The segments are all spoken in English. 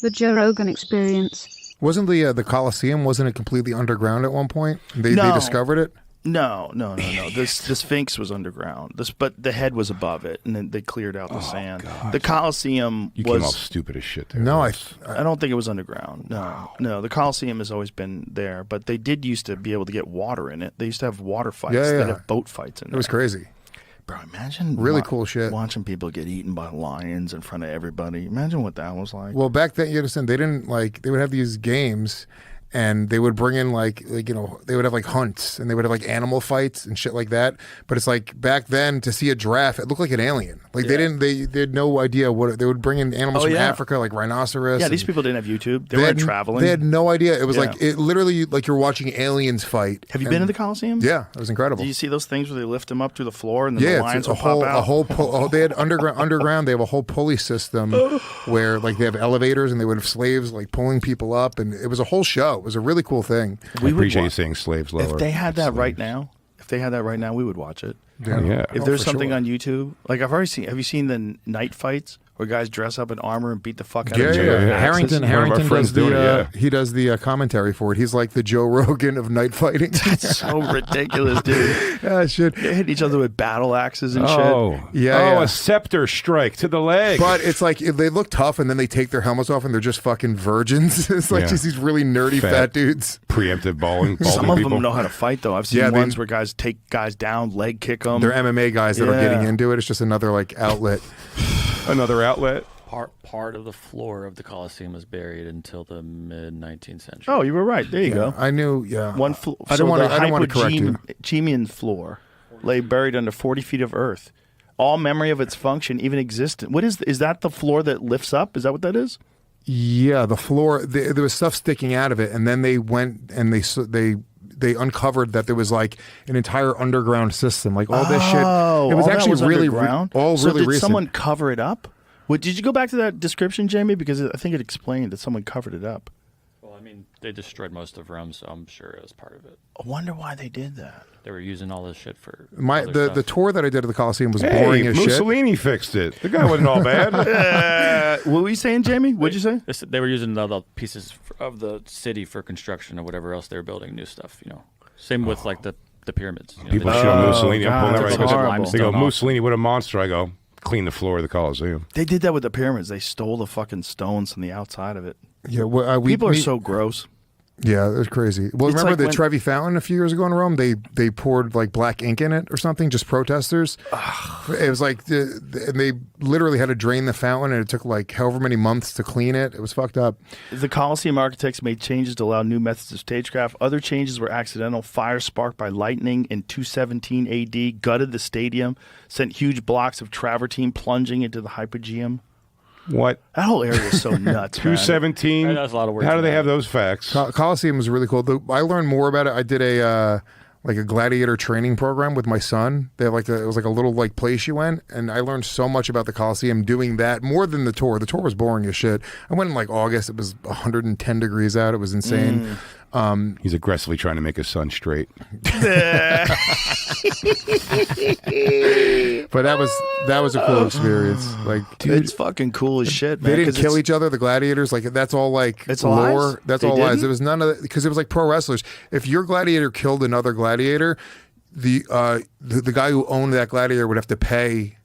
The Joe Rogan Experience. Wasn't the Colosseum, wasn't it completely underground at one point? They discovered it? No. The Sphinx was underground. But the head was above it, and then they cleared out the sand. God. The Colosseum You was came off stupid as shit there. No, I don't think it was underground. No. The Colosseum has always been there, but they did used to be able to get water in it. They used to have water fights. Yeah. They'd have boat fights in there. It was crazy. Bro, imagine really cool shit. Watching people get eaten by lions in front of everybody. Imagine what that was like. Well, back then, you understand, they didn't they would have these games. And they would bring in they would have like hunts and they would have like animal fights and shit like that. But it's like back then to see a giraffe, it looked like an alien. Like they had no idea what they would bring in animals from Africa, like rhinoceros. Yeah, these people didn't have YouTube. They weren't traveling. They had no idea. It was it literally like you're watching aliens fight. Have you been to the Colosseum? Yeah, it was incredible. Did you see those things where they lift them up through the floor and then the lions will pop out? They had underground. They have a whole pulley system where like they have elevators and they would have slaves like pulling people up, and it was a whole show. It was a really cool thing. I appreciate you saying slaves lower. If they had that right now, we would watch it. Yeah. If there's something on YouTube, like I've already seen. Have you seen the night fights where guys dress up in armor and beat the fuck out of each other? Yeah. Harrington does the commentary for it. He's like the Joe Rogan of night fighting. That's so ridiculous, dude. Yeah, shit. They hit each other with battle axes and shit. A scepter strike to the leg. But it's like they look tough and then they take their helmets off and they're just fucking virgins. It's like just these really nerdy fat dudes. Preemptive balling. Some of people them know how to fight though. I've seen ones where guys take guys down, leg kick them. They're MMA guys that are getting into it. It's just another like outlet. Another outlet. Part of the floor of the Colosseum was buried until the mid-19th century. Oh, you were right. There you go. I knew. Yeah. One floor. I don't want to correct you. Hypogean floor lay buried under 40 feet of earth. All memory of its function, even existence. What is that? The floor that lifts up? Is that what that is? Yeah, the floor. There was stuff sticking out of it, and then they went and they uncovered that there was like an entire underground system, like all this shit. It was actually really did recent. Someone cover it up? Did you go back to that description, Jamie? Because I think it explained that someone covered it up. Well, I mean, they destroyed most of Rome, so I'm sure it was part of it. I wonder why they did that. They were using all this shit for the tour that I did of the Colosseum was boring as shit. Mussolini fixed it. The guy wasn't all bad. What were you saying, Jamie? What'd you say? They were using the pieces of the city for construction or whatever else they were building, new stuff. Same with like the pyramids. People shit on Mussolini. God, I'm pulling that right. They go, Limestone Mussolini, what a monster. I go, clean the floor of the Colosseum. They did that with the pyramids. They stole the fucking stones from the outside of it. Yeah, people are so gross. Yeah, it was crazy. Well, It's remember like the Trevi Fountain a few years ago in Rome? They poured like black ink in it or something, just protesters. It was like, and they literally had to drain the fountain, and it took like however many months to clean it. It was fucked up. The Colosseum architects made changes to allow new methods of stagecraft. Other changes were accidental. Fire sparked by lightning in 217 AD gutted the stadium, sent huge blocks of travertine plunging into the hypogeum. What? That whole area is so nuts. 217. That's a lot of words. How do they have those facts? Colosseum was really cool. I learned more about it. I did a Gladiator training program with my son. They have it was like a little like place you went, and I learned so much about the Colosseum doing that, more than the tour. The tour was boring as shit. I went in like August. It was 110 degrees out. It was insane. He's aggressively trying to make his son straight. But that was a cool experience. Like, dude, it's fucking cool as shit, man. They didn't kill each other, the gladiators. Like, that's all like it's lore. Lies? That's they all didn't? lies. It was none of that, because it was like pro wrestlers. If your gladiator killed another gladiator, the guy who owned that gladiator would have to pay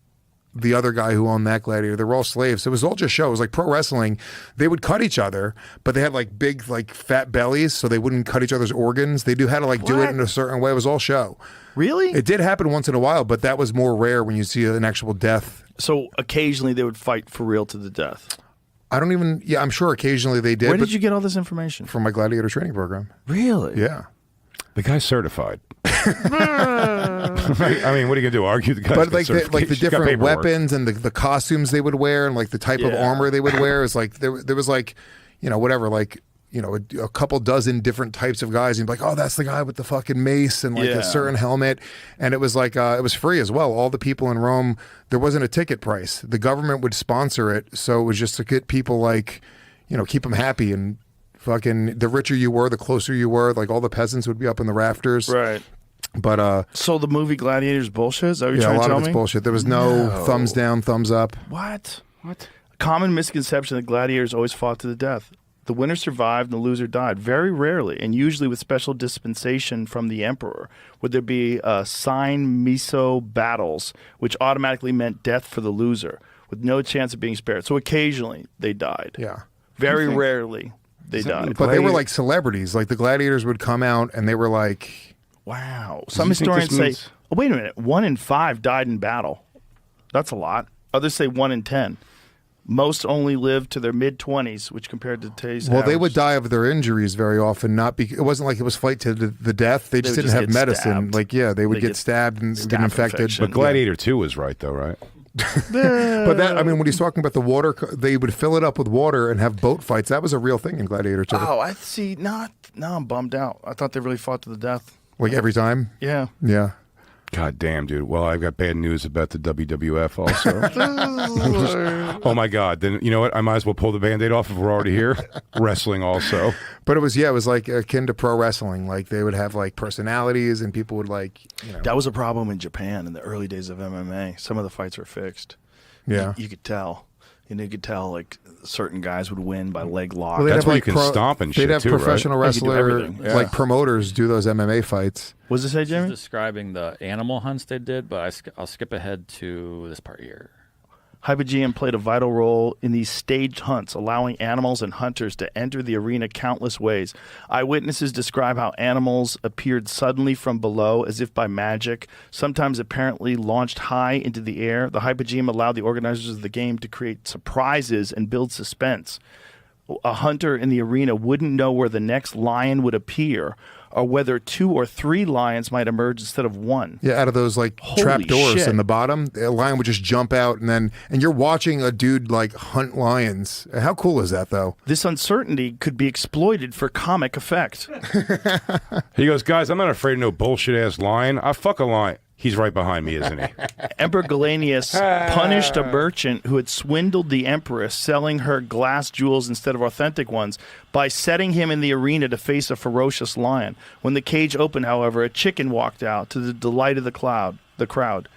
the other guy who owned that gladiator. They were all slaves. So it was all just show. It was like pro wrestling. They would cut each other, but they had like big, like fat bellies, so they wouldn't cut each other's organs. They knew how to like do it in a certain way. It was all show. Really? It did happen once in a while, but that was more rare when you see an actual death. So occasionally they would fight for real to the death. I'm sure occasionally they did. Where did you get all this information? From my gladiator training program. Really? Yeah. The guy's certified. I mean, what are you gonna do? Argue the guy's But like the different weapons and the costumes they would wear and like the type of armor they would wear is like there was like, whatever, like, a couple dozen different types of guys, and you'd be like, oh, that's the guy with the fucking mace and like a certain helmet. And it was like it was free as well. All the people in Rome, there wasn't a ticket price. The government would sponsor it, so it was just to get people like, keep them happy. And fucking the richer you were, the closer you were. Like all the peasants would be up in the rafters. Right. But so the movie Gladiator's bullshit? Is that what you're trying to tell me? A lot of it's bullshit. There was no thumbs down, thumbs up. What? Common misconception that gladiators always fought to the death. The winner survived and the loser died. Very rarely, and usually with special dispensation from the emperor, would there be sign miso battles, which automatically meant death for the loser, with no chance of being spared. So occasionally they died. Yeah. Very rarely they died. But they were like celebrities. Like the gladiators would come out and they were like, Wow. Some historians say, oh, wait a minute, 1 in 5 died in battle. That's a lot. Others say 1 in 10. Most only lived to their mid-20s, which compared to today's well, average, they would die of their injuries very often. It wasn't like it was fight to the death. They just would didn't just have get medicine. stabbed. Like, yeah, they would get stabbed and get infected. infection. But Gladiator 2 was right, though, right? But that, I mean, when he's talking about the water, they would fill it up with water and have boat fights. That was a real thing in Gladiator 2. Oh, I see. Now I'm bummed out. I thought they really fought to the death. Like every time? Yeah. Yeah. God damn, dude. Well, I've got bad news about the WWF also. Oh, my God. Then, you know what? I might as well pull the Band-Aid off if we're already here. Wrestling also. But it was like akin to pro wrestling. Like they would have like personalities and people would like, you know. That was a problem in Japan in the early days of MMA. Some of the fights were fixed. Yeah. You could tell. And you could tell like certain guys would win by leg lock. Well, That's where you can stomp and shit, they'd have too, professional right? You could do wrestler, everything. Yeah. like promoters do those MMA fights. What does it say, This is Jeremy? describing the animal hunts they did, but I'll skip ahead to this part here. Hypogeum played a vital role in these staged hunts, allowing animals and hunters to enter the arena countless ways. Eyewitnesses describe how animals appeared suddenly from below as if by magic, sometimes apparently launched high into the air. The hypogeum allowed the organizers of the game to create surprises and build suspense. A hunter in the arena wouldn't know where the next lion would appear or whether 2 or 3 lions might emerge instead of 1. Yeah, out of those like Holy trap doors shit. in the bottom, a lion would just jump out and you're watching a dude like hunt lions. How cool is that though? This uncertainty could be exploited for comic effect. He goes, guys, I'm not afraid of no bullshit-ass lion. I fuck a lion. He's right behind me, isn't he? Emperor Galenius punished a merchant who had swindled the empress, selling her glass jewels instead of authentic ones, by setting him in the arena to face a ferocious lion. When the cage opened, however, a chicken walked out to the delight of the crowd.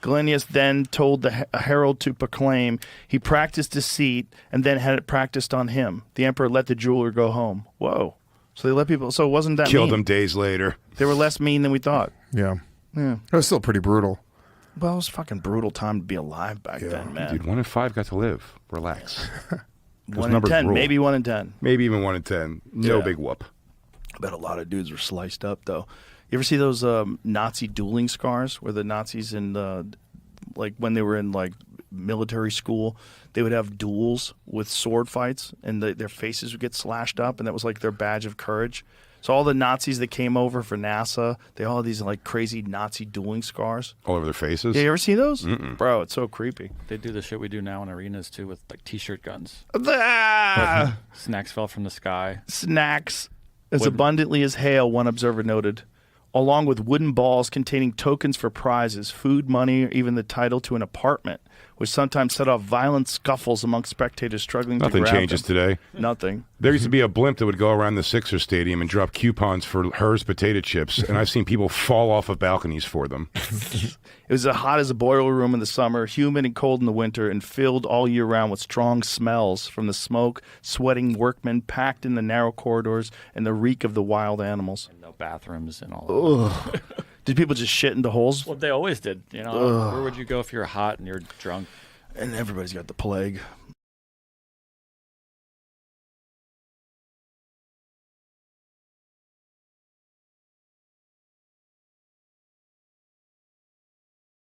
Galenius then told the herald to proclaim he practiced deceit and then had it practiced on him. The emperor let the jeweler go home. Whoa. So they let people, so it wasn't that Killed mean. him days later. They were less mean than we thought. Yeah. Yeah. It was still pretty brutal. Well, it was a fucking brutal time to be alive back then, man. Dude, 1 in 5 got to live. Relax. 1 in numbers 10, rule. maybe 1 in 10. Maybe even 1 in 10. No Yeah. big whoop. I bet a lot of dudes were sliced up, though. You ever see those Nazi dueling scars where the Nazis in like when they were in like military school, they would have duels with sword fights and their faces would get slashed up and that was like their badge of courage. So all the Nazis that came over for NASA, they all had these like crazy Nazi dueling scars. All over their faces. Yeah, you ever see those? Bro, it's so creepy. They do the shit we do now in arenas too with like t-shirt guns. Ah! Snacks fell from the sky. Snacks as Wooden- abundantly as hail, one observer noted, along with wooden balls containing tokens for prizes, food, money, or even the title to an apartment, which sometimes set off violent scuffles among spectators struggling Nothing to grab changes them. today. Nothing. There used to be a blimp that would go around the Sixer Stadium and drop coupons for Hers potato chips, and I've seen people fall off of balconies for them. It was as hot as a boiler room in the summer, humid and cold in the winter, and filled all year round with strong smells from the smoke, sweating workmen packed in the narrow corridors, and the reek of the wild animals. No bathrooms and all that. Did people just shit into holes? Well, they always did. You know, where would you go if you're hot and you're drunk? And everybody's got the plague.